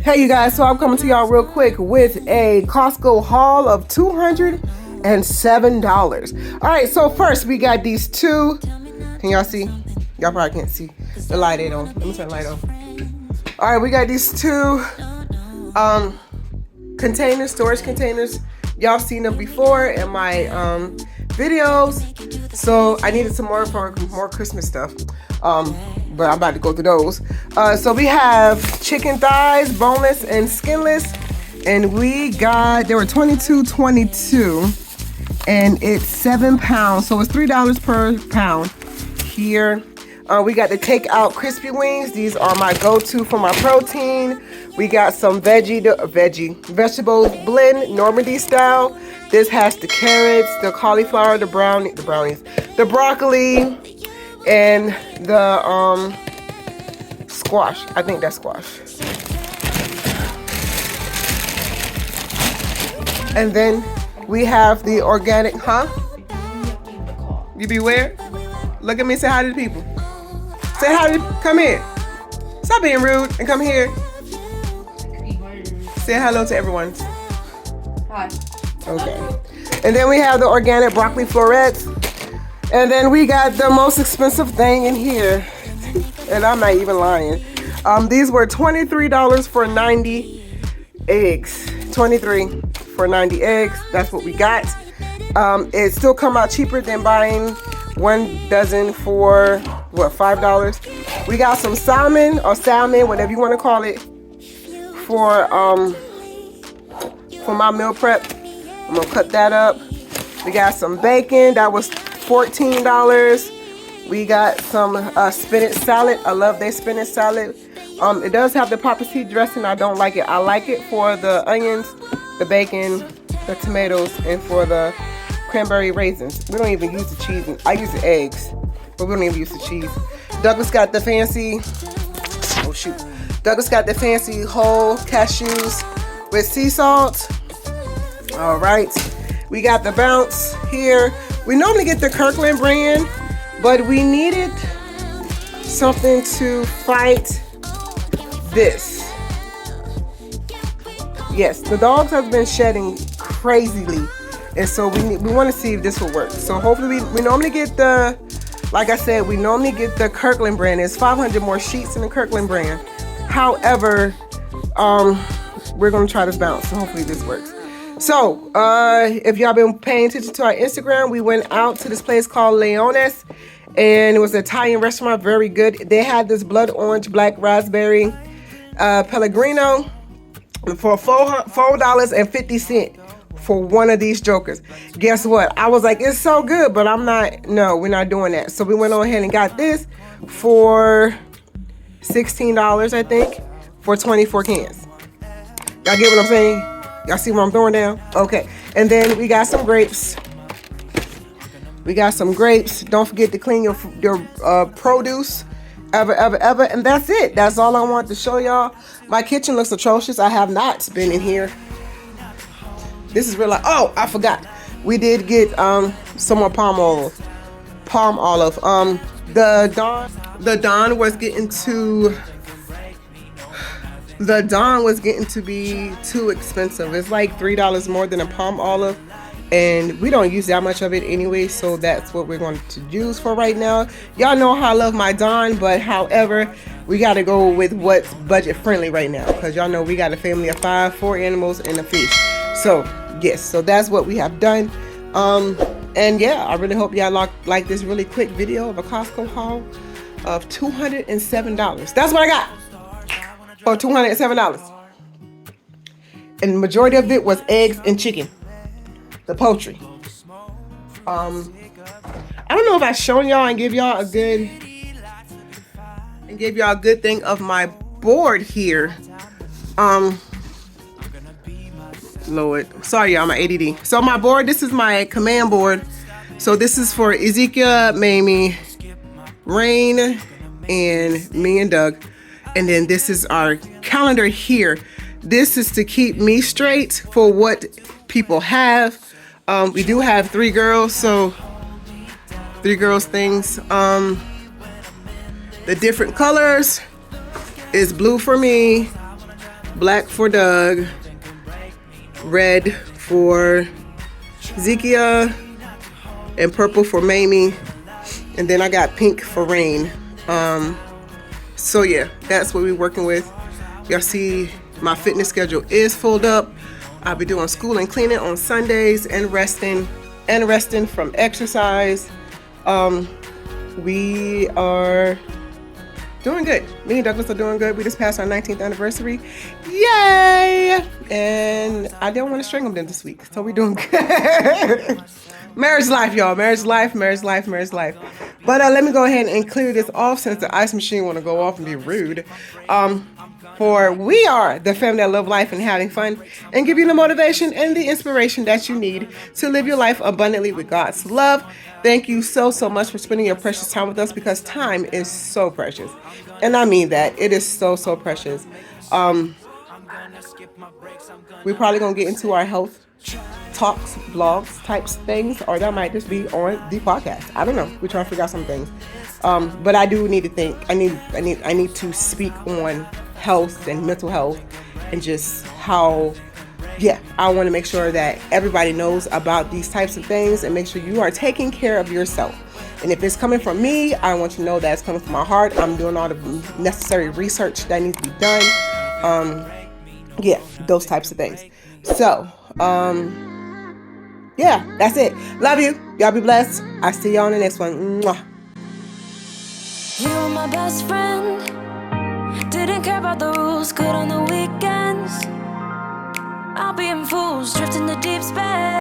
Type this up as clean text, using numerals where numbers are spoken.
Hey you guys, so I'm coming to y'all real quick with a Costco haul of $207. All right, so first we got these two. Can y'all see? Y'all probably can't see. The light ain't on. Let me turn the light on. All right, we got these two containers, storage containers. Y'all seen them before in my videos. So I needed some more for more Christmas stuff. But I'm about to go through those. So we have chicken thighs, boneless and skinless. And we got, they were $22.22. And it's 7 pounds. So it's $3 per pound here. We got the takeout crispy wings. These are my go-to for my protein. We got some vegetable blend, Normandy style. This has the carrots, the cauliflower, the brownies, the broccoli, and the squash. I think that's squash. And then we have the organic, You be where? Look at me, say hi to the people. Say hi to, come here. Stop being rude and come here. Say hello to everyone. Hi. Okay. And then we have the organic broccoli florets. And then we got the most expensive thing in here. And I'm not even lying. These were $23 for 90 eggs. 23 for 90 eggs. That's what we got. It still come out cheaper than buying 1 dozen for what, $5. We got some salmon or salmon, whatever you want to call it, for my meal prep. I'm gonna cut that up. We got some bacon that was $14. We got some spinach salad. I love their spinach salad. It does have the papa seed dressing. I don't like it. I like it for the onions, the bacon, the tomatoes, and for the cranberry raisins. We don't even use the cheese. I use the eggs, but we don't even use the cheese. Douglas got the fancy, Douglas got the fancy whole cashews with sea salt. All right, we got the Bounce here. We normally get the Kirkland brand, but we needed something to fight this. Yes, the dogs have been shedding crazily, and so we want to see if this will work. So hopefully we normally get the, like I said, we normally get the Kirkland brand. There's 500 more sheets in the Kirkland brand. However, we're gonna try this Bounce, and hopefully this works. So, if y'all been paying attention to our Instagram, we went out to this place called Leones, and it was an Italian restaurant, very good. They had this blood orange, black raspberry, Pellegrino for $4.50 for one of these jokers. Guess what? I was like, it's so good, but we're not doing that. So we went on ahead and got this for $16, I think, for 24 cans. Y'all get what I'm saying? Y'all see what I'm throwing down? Okay. And then we got some grapes. Don't forget to clean your produce. Ever. And that's it. That's all I want to show y'all. My kitchen looks atrocious. I have not been in here. This is real life. Oh, I forgot. We did get some more palm olive. The Dawn was getting to be too expensive. It's like $3 more than a palm olive, and we don't use that much of it anyway, so that's what we're going to use for right now. Y'all know how I love my Dawn, but however, we got to go with what's budget friendly right now, because y'all know we got a family of 5, 4 animals and a fish. So yes, so that's what we have done. And yeah, I really hope y'all like this really quick video of a Costco haul of $207. That's what I got. For $207. And the majority of it was eggs and chicken. The poultry. I don't know if I've shown y'all and give y'all a good thing of my board here. Lord. Sorry y'all, my ADD. So my board, this is my command board. So this is for Ezekia, Mamie, Rayne, and me and Doug. And then this is our calendar here. This is to keep me straight for what people have. We do have 3 girls, so 3 girls things. The different colors is blue for me, black for Doug, red for Ezekia, and purple for Mamie, and then I got pink for Rayne. So yeah, that's what we're working with. Y'all see my fitness schedule is filled up. I'll be doing school and cleaning on Sundays and resting from exercise. We are doing good. Me and Douglas are doing good. We just passed our 19th anniversary. Yay! And I don't want to string them this week, so we're doing good. Marriage life, y'all. Marriage life. But let me go ahead and clear this off since the ice machine want to go off and be rude. For we are the family that love life and having fun and give you the motivation and the inspiration that you need to live your life abundantly with God's love. Thank you so much for spending your precious time with us, because time is so precious. And I mean that. It is so precious. We're probably going to get into our health talks, blogs, types things, or that might just be on the podcast. I don't know. We're trying to figure out some things. But I do need to think. I need to speak on health and mental health and just how, I want to make sure that everybody knows about these types of things and make sure you are taking care of yourself. And if it's coming from me, I want you to know that it's coming from my heart. I'm doing all the necessary research that needs to be done. Those types of things. So, that's it. Love you. Y'all be blessed. I'll see y'all on the next one. Mwah. You were my best friend. Didn't care about the rules, good on the weekends. I'll be in fools, drifting the deep space.